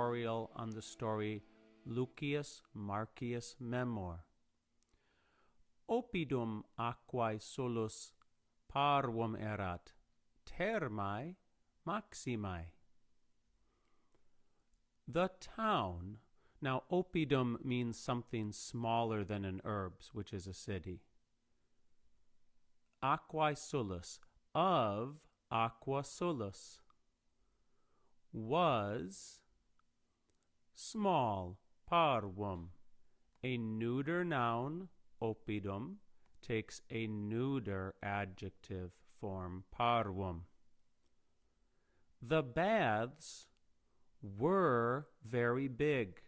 tutorial on the story Lucius Marcius Memor. Oppidum aquae solus parvum erat, thermae maximae. The town, now oppidum means something smaller than an urbs, which is a city. Aquae solus, of aqua solus, was small, parvum. A neuter noun, oppidum, takes a neuter adjective form, parvum. The baths were very big.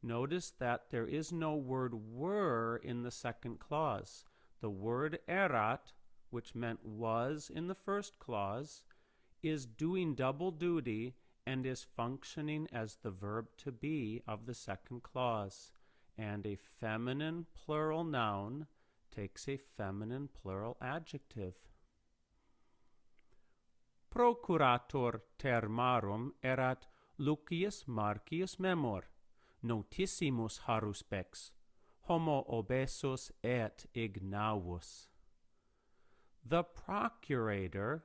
Notice that there is no word were in the second clause. The word erat, which meant was in the first clause, is doing double duty and is functioning as the verb to be of the second clause. And a feminine plural noun takes a feminine plural adjective. Procurator thermarum erat Lucius Marcius Memor, notissimus haruspex, homo obesus et ignavus. The procurator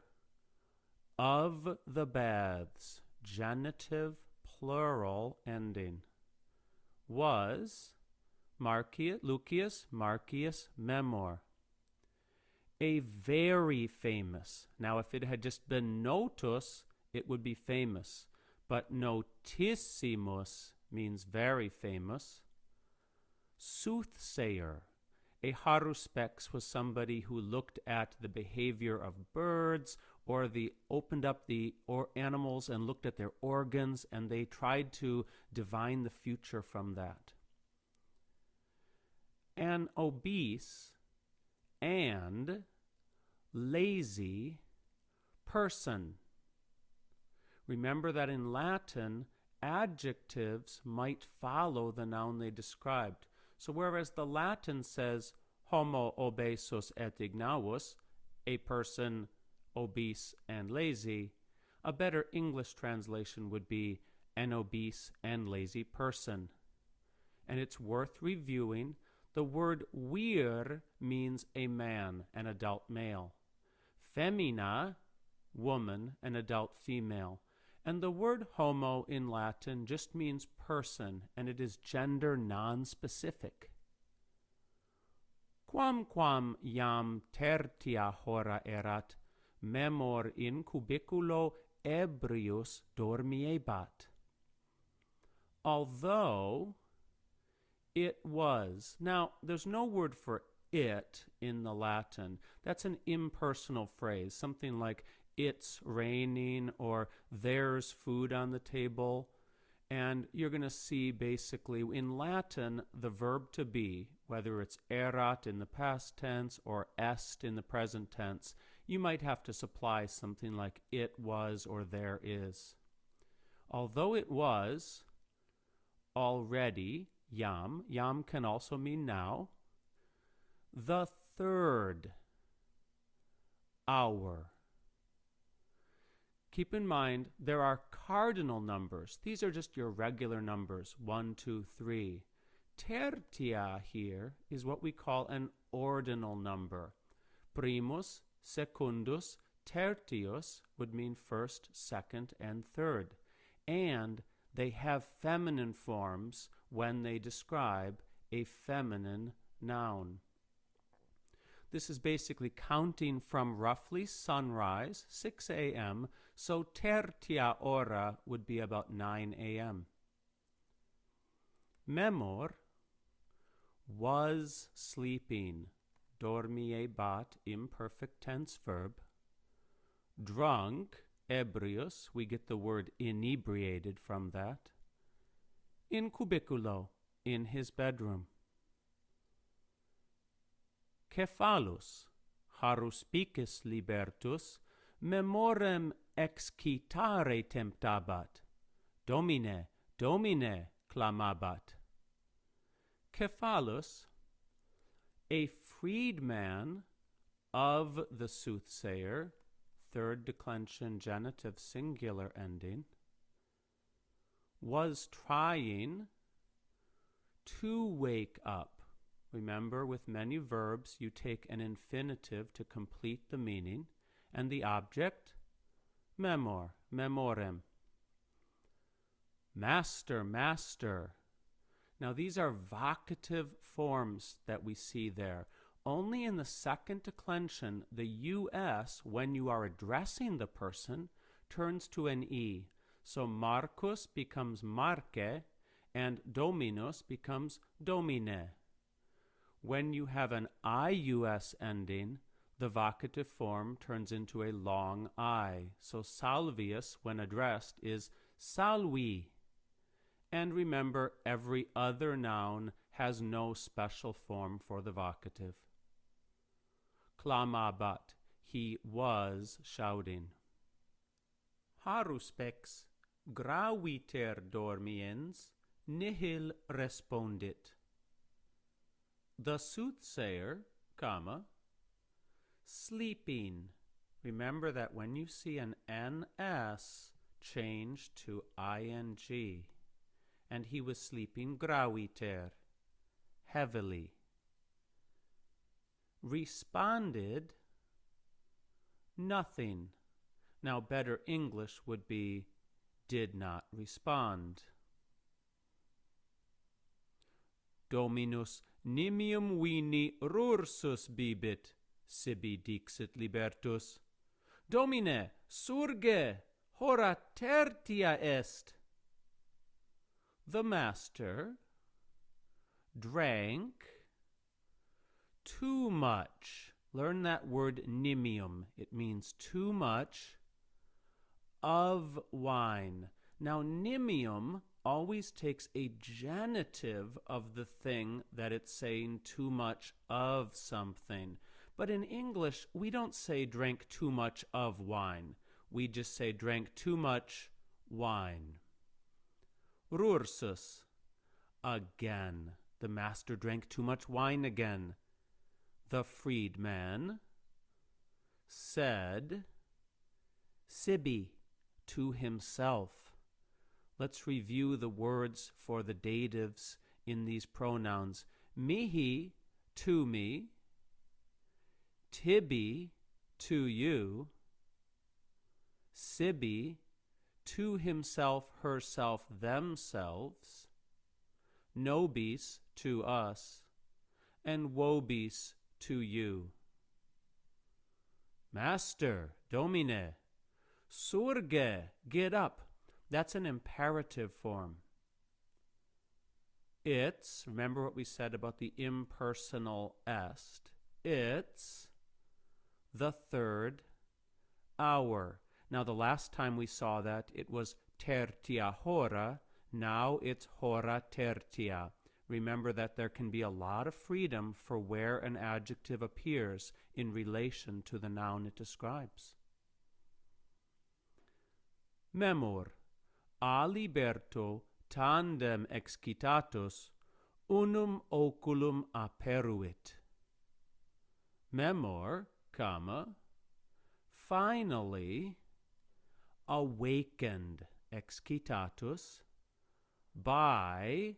of the baths, genitive plural ending, was Lucius Marcius Memor, a very famous. Now, if it had just been notus, it would be famous, but notissimus means very famous. Soothsayer. A haruspex was somebody who looked at the behavior of birds, or opened up the animals and looked at their organs, and they tried to divine the future from that. An obese and lazy person. Remember that in Latin, adjectives might follow the noun they described. So whereas the Latin says homo obesus et ignavus, a person obese and lazy, a better English translation would be an obese and lazy person. And it's worth reviewing. The word vir means a man, an adult male. Femina, woman, an adult female. And the word homo in Latin just means person, and it is gender non-specific. Quamquam iam tertia hora erat, memor in cubiculo ebrius dormiebat. Although it was. Now, there's no word for it in the Latin. That's an impersonal phrase, something like it's raining or there's food on the table. And you're going to see basically in Latin the verb to be, whether it's erat in the past tense or est in the present tense, you might have to supply something like it was or there is. Although it was already, yam can also mean now, the third hour. Keep in mind, there are cardinal numbers. These are just your regular numbers, 1, 2, 3. Tertia here is what we call an ordinal number. Primus, secundus, tertius would mean first, second, and third. And they have feminine forms when they describe a feminine noun. This is basically counting from roughly sunrise, 6 a.m., so tertia hora would be about 9 a.m. Memor was sleeping, dormiebat, imperfect tense verb. Drunk, ebrius, we get the word inebriated from that. In cubiculo, in his bedroom. Cephalus, haruspex libertus, memorem excitare temptabat, domine, domine clamabat. Cephalus, a freedman of the soothsayer, third declension genitive singular ending, was trying to wake up. Remember, with many verbs, you take an infinitive to complete the meaning, and the object, memor, memorem. Master, master. Now, these are vocative forms that we see there. Only in the second declension, the us, when you are addressing the person, turns to an e. So Marcus becomes Marce, and Dominus becomes Domine. When you have an ius ending, the vocative form turns into a long I. So Salvius, when addressed, is Salvi. And remember, every other noun has no special form for the vocative. Clamabat, he was shouting. Haruspex, graviter dormiens, nihil respondit. The soothsayer, sleeping. Remember that when you see an ns change to ing, and he was sleeping graviter, heavily. Responded, nothing. Now, better English would be did not respond. Dominus nimium vini rursus bibit, sibi dixit libertus. Domine, surge, hora tertia est. The master drank too much. Learn that word nimium. It means too much of wine. Now, nimium always takes a genitive of the thing that it's saying too much of something. But in English, we don't say drank too much of wine. We just say drank too much wine. Rursus, again. The master drank too much wine again. The freedman said, sibi, to himself. Let's review the words for the datives in these pronouns. Mihi, to me. Tibi, to you. Sibi, to himself, herself, themselves. Nobis, to us. And vobis, to you. Master, domine, surge, get up. That's an imperative form. It's, remember what we said about the impersonal est, it's the third hour. Now, the last time we saw that, it was tertia hora. Now it's hora tertia. Remember that there can be a lot of freedom for where an adjective appears in relation to the noun it describes. Memor, a liberto tandem excitatus, unum oculum aperuit. Memor, finally awakened, excitatus, by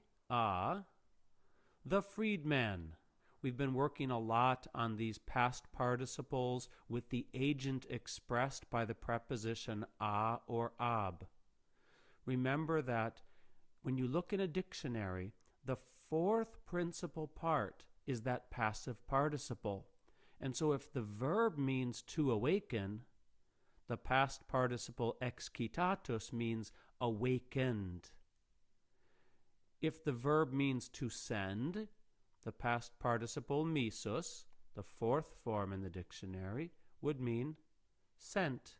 the freedman. We've been working a lot on these past participles with the agent expressed by the preposition a or ab. Remember that when you look in a dictionary, the fourth principal part is that passive participle. And so if the verb means to awaken, the past participle excitatus means awakened. If the verb means to send, the past participle missus, the fourth form in the dictionary, would mean sent.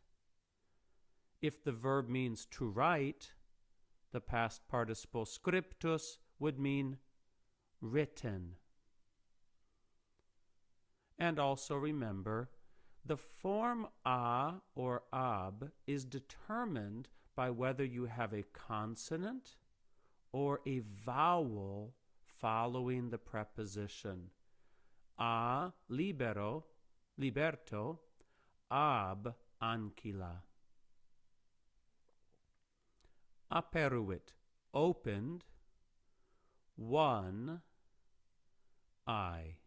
If the verb means to write, the past participle scriptus would mean written. And also remember, the form a or ab is determined by whether you have a consonant or a vowel following the preposition. A libero, liberto, ab ancilla. Aperuit, opened one eye.